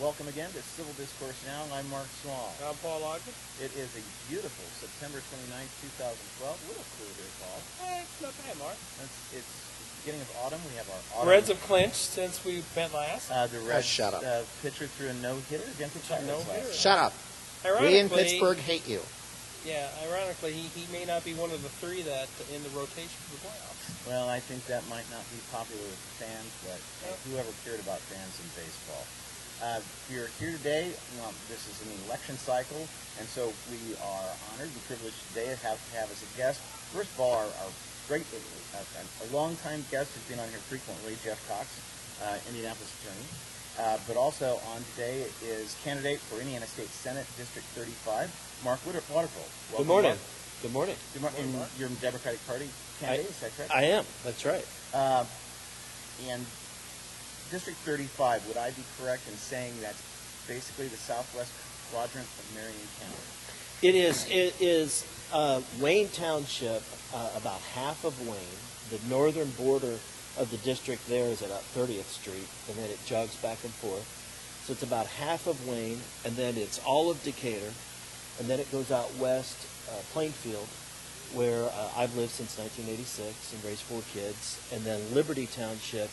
Welcome again to Civil Discourse Now. I'm Mark Small. I'm Paul Ogden. It is a beautiful September 29th, 2012. A little cool here, Paul. It's not bad, Mark. It's the beginning of autumn. We have our autumn. Reds have clinched since we met last. The Reds shut up. Pitcher threw a no-hitter against the Pirates. No-hitter. Shut up. We in Pittsburgh hate you. Yeah, ironically, he may not be one of the three that in the rotation for the playoffs. Well, I think that might not be popular with fans, but whoever cared about fans in baseball. We're here today. This is an election cycle, and so we are honored and privileged today to have as a guest, first of all, our great, a longtime guest who's been on here frequently, Jeff Cox, Indianapolis attorney. But also on today is candidate for Indiana State Senate, District 35, Mark Waterfill. Good morning. Mark. Good morning. Good morning. You're a Democratic Party candidate, is that correct? I am. That's right. And District 35, would I be correct in saying that's basically the southwest quadrant of Marion County? It is. It is Wayne Township, about half of Wayne. The northern border of the district there is about 30th Street, and then it jogs back and forth. So it's about half of Wayne, and then it's all of Decatur, and then it goes out west, Plainfield, where I've lived since 1986 and raised 4 kids, and then Liberty Township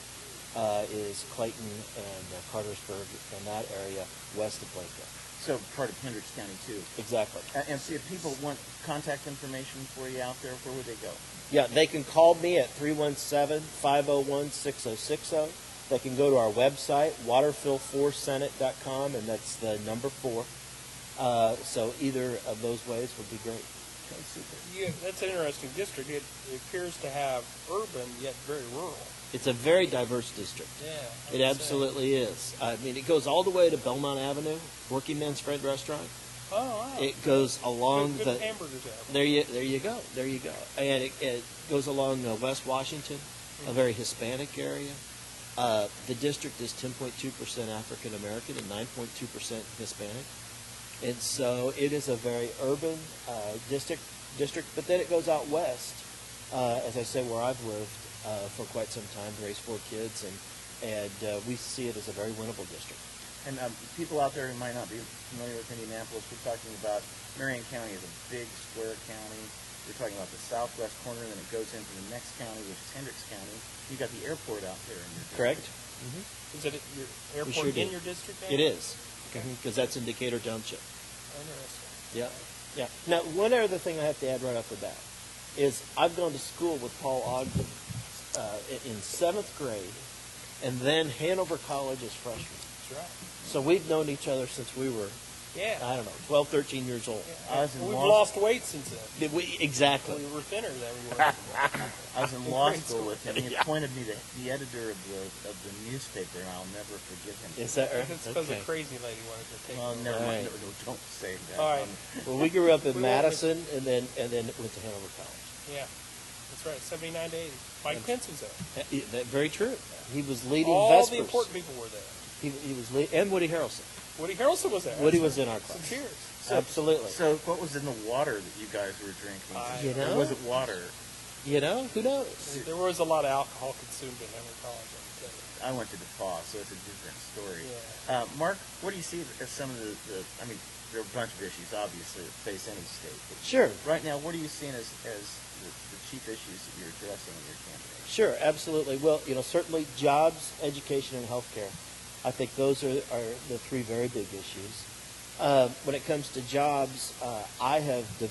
is Clayton and Cartersburg and that area west of Plainfield. So part of Hendricks County too. Exactly. And see, if people want contact information for you out there, where would they go? Yeah, they can call me at 317-501-6060. They can go to our website, waterfill4senate.com, and that's the number 4. So either of those ways would be great. Okay, super. Yeah, that's an interesting district. It appears to have urban yet very rural. It's a very diverse district. Yeah. It absolutely is. I mean, it goes all the way to Belmont Avenue, Working Man's Friend Restaurant. Oh, wow. It goes along good the. hamburgers out. There you go. There you go. And it goes along West Washington, a very Hispanic area. The district is 10.2% African American and 9.2% Hispanic, and so it is a very urban district. But then it goes out west, as I say, where I've lived for quite some time, raised 4 kids, and we see it as a very winnable district. And people out there who might not be familiar with Indianapolis, we're talking about Marion County is a big square county. We're talking about the southwest corner, and then it goes into the next county, which is Hendricks County. You've got the airport out there in your district. Correct. Mm-hmm. Is it your airport sure in do. your district now? It is, because that's in Decatur Township. Interesting. Yeah, yeah. Now, one other thing I have to add right off the bat is I've gone to school with Paul Ogden in 7th grade, and then Hanover College as freshmen. That's right. So we've known each other since we were, I don't know, 12, 13 years old. Yeah. We've lost weight since then. Exactly. We were thinner than we were. I was in law school with him. He appointed me the editor of the newspaper, and I'll never forgive him. Is that right? It's because the crazy lady wanted to take Well, it. never mind. Right. No, don't say that. All right. Well, we grew up in Madison, and then went to Hanover College. Yeah. That's right. 79 to 80. Mike Pence was there. Very true. He was leading All Vespers. the important people were there. He was and Woody Harrelson. Woody Harrelson was there. Woody was in our class. So cheers. Absolutely. So what was in the water that you guys were drinking? You know? Or was it water? You know, who knows? There was a lot of alcohol consumed in Henry College, I can tell you. I went to DePauw, so it's a different story. Yeah. Mark, what do you see as some of I mean, there are a bunch of issues, obviously, that face any state. But Sure. right now, what are you seeing as the chief issues that you're addressing in your campaign? Sure, absolutely. Well, certainly jobs, education, and healthcare. I think those are the 3 very big issues. When it comes to jobs, I am the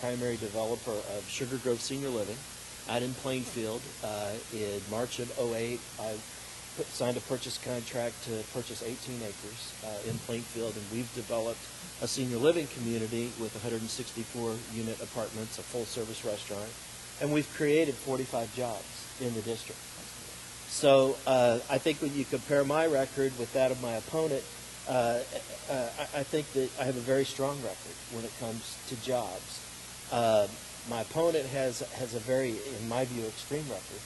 primary developer of Sugar Grove Senior Living out in Plainfield. In March of 2008, I signed a purchase contract to purchase 18 acres in Plainfield, and we've developed a senior living community with 164 unit apartments, a full-service restaurant, and we've created 45 jobs in the district. So I think when you compare my record with that of my opponent, I think that I have a very strong record when it comes to jobs. My opponent has a very, in my view, extreme record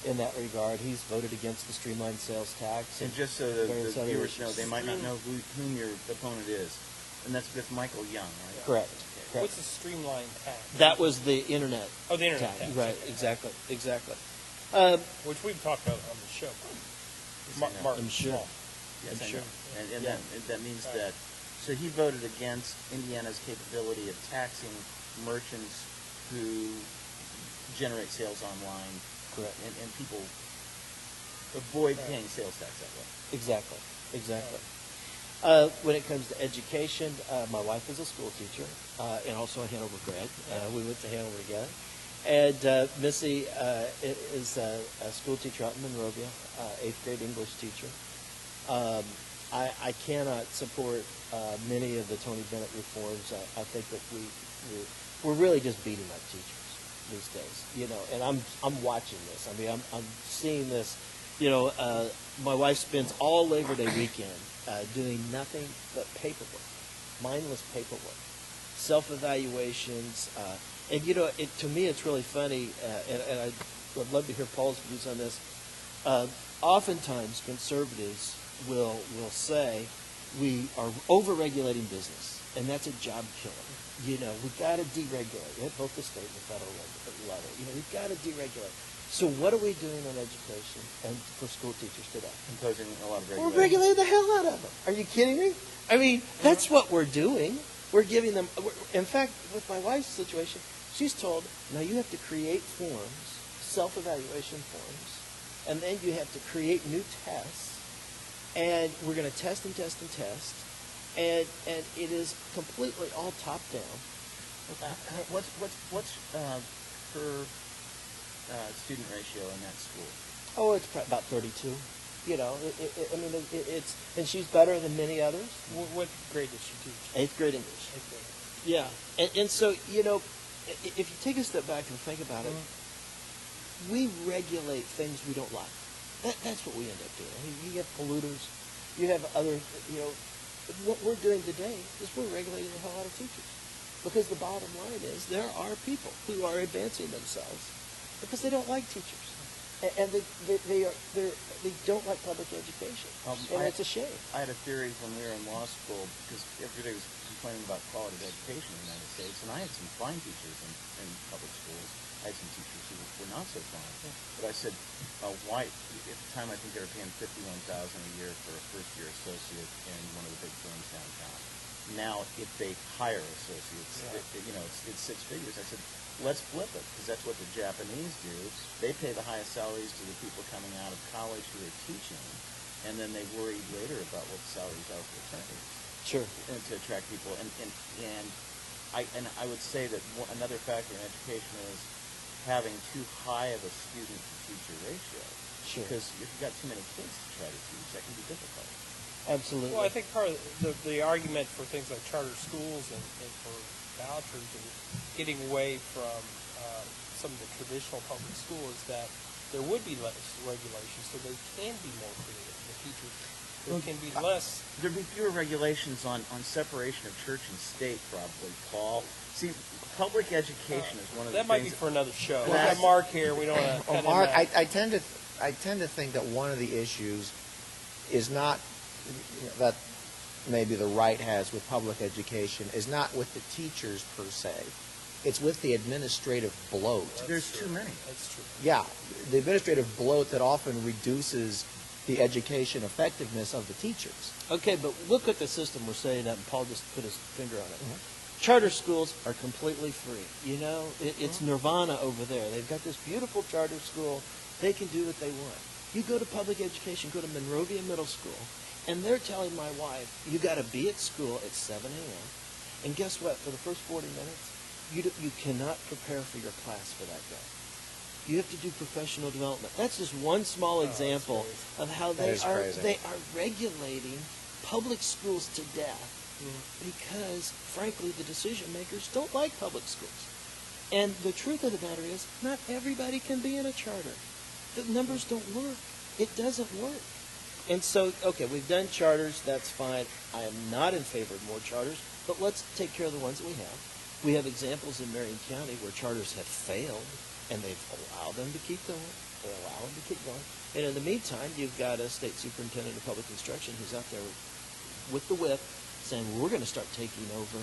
in that regard. He's voted against the streamlined sales tax. And just so the viewers know, they might not know whom your opponent is. And that's with Michael Young, right? Correct. Okay. What's the streamlined tax? That was the internet. Oh, the internet tax. Right, exactly. Which we've talked about on the show. Mark I'm sure. Small. Yes, I'm I sure. know. And Yeah. that means that, so he voted against Indiana's capability of taxing merchants who generate sales online. Correct. And people avoid paying sales tax that way. Exactly. Exactly. When it comes to education, my wife is a school teacher and also a Hanover grad. We went to Hanover together. And Missy is a school teacher out in Monrovia, 8th grade English teacher. I cannot support many of the Tony Bennett reforms. I think that we're really just beating up teachers these days, you know. And I'm watching this. I mean, I'm seeing this. You know, my wife spends all Labor Day weekend doing nothing but paperwork, mindless paperwork, self-evaluations, and you know, to me, it's really funny, and I would love to hear Paul's views on this. Oftentimes, conservatives will say we are over-regulating business, and that's a job killer. You know, we've got to deregulate at both the state and the federal level. You know, we've got to deregulate. So what are we doing on education and for school teachers today? Imposing a lot of regulations. We're regulating the hell out of them. Are you kidding me? I mean, that's what we're doing. We're giving them, in fact, with my wife's situation, she's told, now you have to create forms, self-evaluation forms, and then you have to create new tests, and we're going to test and test and test, and it is completely all top-down. What's her student ratio in that school? Oh, it's about 32. You know, it's, and she's better than many others. What grade does she teach? 8th grade English. 8th grade. Yeah, and so, you know, if you take a step back and think about it, we regulate things we don't like. That's what we end up doing. I mean, you have polluters, you have other, you know, what we're doing today is we're regulating the hell out of teachers. Because the bottom line is there are people who are advancing themselves because they don't like teachers. And they don't like public education. And it's a shame. I had a theory when we were in law school, because everybody was complaining about quality of education in the United States, and I had some fine teachers in public schools. I had some teachers who were not so fine. Yeah. But I said, why? At the time, I think they were paying $51,000 a year for a first-year associate in one of the big firms downtown. Now, if they hire associates, it's six figures. I said, let's flip it, because that's what the Japanese do. They pay the highest salaries to the people coming out of college who are teaching, and then they worry later about what the salaries are for attorneys. Sure. And to attract people. And I would say that another factor in education is having too high of a student-to-teacher ratio. Sure. Because if you've got too many kids to try to teach, that can be difficult. Absolutely. Well, I think part of the argument for things like charter schools and for vouchers and getting away from some of the traditional public schools is that there would be less regulations, so they can be more creative. The teachers, there can be less. There'd be fewer regulations on separation of church and state, probably, Paul. See, public education is one of the that might things be for another show. Well, We've got Mark here. We don't want to. Well, Mark, I tend to think that one of the issues is not that maybe the right has with public education is not with the teachers per se. It's with the administrative bloat. There's too many. That's true. Yeah, the administrative bloat that often reduces the education effectiveness of the teachers. Okay, but look at the system we're setting up, and Paul just put his finger on it. Charter schools are completely free. You know, it's nirvana over there. They've got this beautiful charter school. They can do what they want. You go to public education, go to Monrovia Middle School, and they're telling my wife, you got to be at school at 7 a.m. And guess what? For the first 40 minutes, you cannot prepare for your class for that day. You have to do professional development. That's just one small example of how they are regulating public schools to death because, frankly, the decision makers don't like public schools. And the truth of the matter is, not everybody can be in a charter. The numbers don't work. It doesn't work. And so, okay, we've done charters. That's fine. I am not in favor of more charters, but let's take care of the ones that we have. We have examples in Marion County where charters have failed, and they've allowed them to keep going. They allow them to keep going. And in the meantime, you've got a state superintendent of public instruction who's out there with the whip saying, we're going to start taking over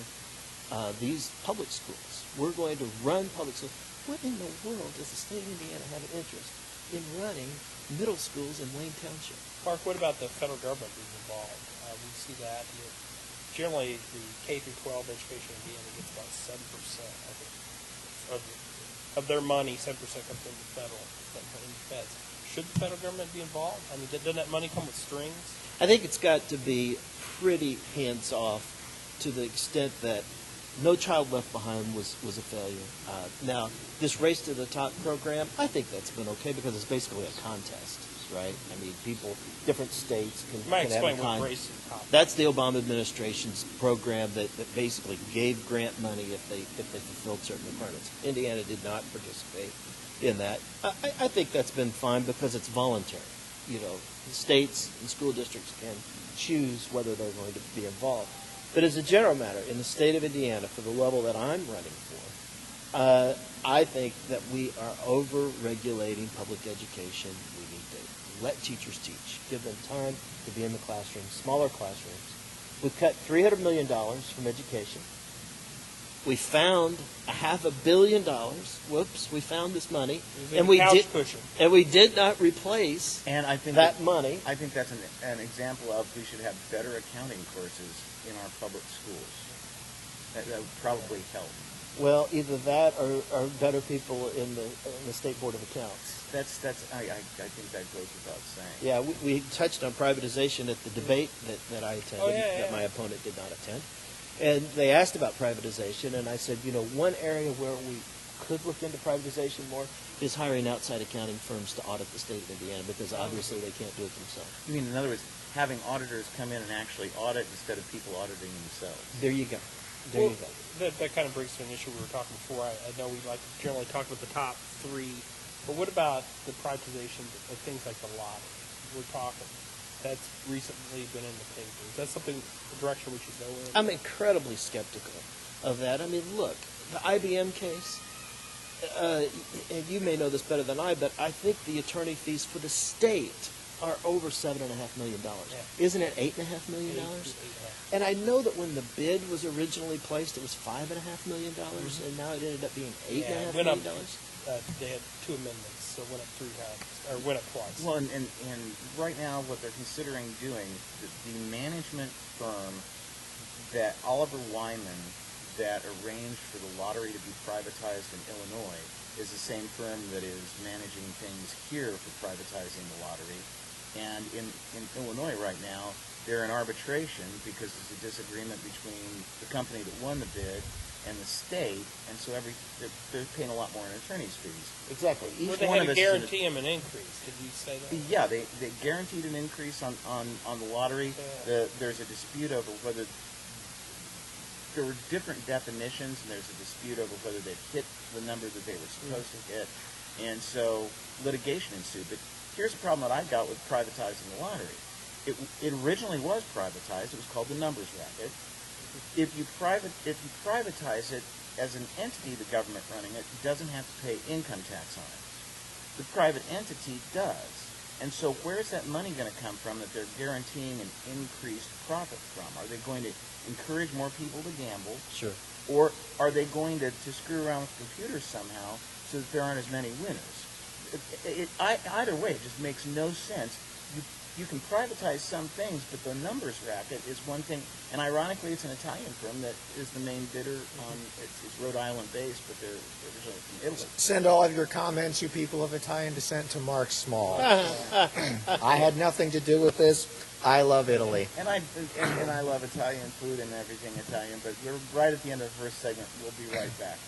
these public schools. We're going to run public schools. What in the world does the state of Indiana have an interest in running middle schools in Wayne Township. Mark, what about the federal government being involved? We see that generally the K through 12 education in Indiana gets about 7%, I think, of their money. 7% comes from the federal, from the feds. Should the federal government be involved? I mean, doesn't that money come with strings? I think it's got to be pretty hands off to the extent that No Child Left Behind was a failure. Now, this Race to the Top program, I think that's been okay because it's basically a contest, right? I mean, people, different states can You might have explain a what contest. Race to the Top. That's the Obama administration's program that basically gave grant money if they fulfilled certain requirements. Indiana did not participate in that. I think that's been fine because it's voluntary. You know, states and school districts can choose whether they're going to be involved. But as a general matter, in the state of Indiana, for the level that I'm running for, I think that we are over-regulating public education. We need to let teachers teach, give them time to be in the classroom, smaller classrooms. We cut $300 million from education. We found $500 million. Whoops, we found this money, It was a and we couch did, cushion. and we did not replace And I think that money. I think that's an example of we should have better accounting courses in our public schools. That would probably help. Well, either that or better people in the State Board of Accounts. I think that goes without saying. Yeah, we touched on privatization at the debate that I attended, that my opponent did not attend. And they asked about privatization, and I said, you know, one area where we could look into privatization more is hiring outside accounting firms to audit the state of Indiana, because obviously they can't do it themselves. You mean, in other words, having auditors come in and actually audit instead of people auditing themselves? There you go. Well, that kind of brings to an issue we were talking before. I know we like to generally talk about the top three, but what about the privatization of things like the lottery? We're talking. That's recently been in the paper. Is that something, the direction we should go in? I'm incredibly skeptical of that. I mean, look, the IBM case, and you may know this better than I, but I think the attorney fees for the state are over $7.5 million. Yeah. Isn't it $8.5 million? And I know that when the bid was originally placed, it was $5.5 million, and now it ended up being $8.5 million. They had two amendments, so it went up 3 times, or went up twice. Well, and right now what they're considering doing, the management firm that Oliver Wyman that arranged for the lottery to be privatized in Illinois is the same firm that is managing things here for privatizing the lottery. And in Illinois right now, they're in arbitration because there's a disagreement between the company that won the bid and the state, and so they're paying a lot more in attorney's fees. Exactly. Well, they had to guarantee him an increase. Did you say that? Yeah, they guaranteed an increase on the lottery. There's a dispute over whether there were different definitions, and there's a dispute over whether they hit the number that they were supposed to hit, and so litigation ensued. But here's the problem that I got with privatizing the lottery. It originally was privatized. It was called the numbers racket. If you privatize it as an entity, the government running it doesn't have to pay income tax on it. The private entity does. And so where's that money going to come from that they're guaranteeing an increased profit from? Are they going to encourage more people to gamble? Sure. Or are they going to screw around with computers somehow so that there aren't as many winners? Either way, it just makes no sense. You can privatize some things, but the numbers racket is one thing. And ironically, it's an Italian firm that is the main bidder on. It's Rhode Island based, but they're originally from Italy. Send all of your comments, you people of Italian descent, to Mark Small. I had nothing to do with this. I love Italy. And I love Italian food and everything Italian. But we're right at the end of the first segment. We'll be right back.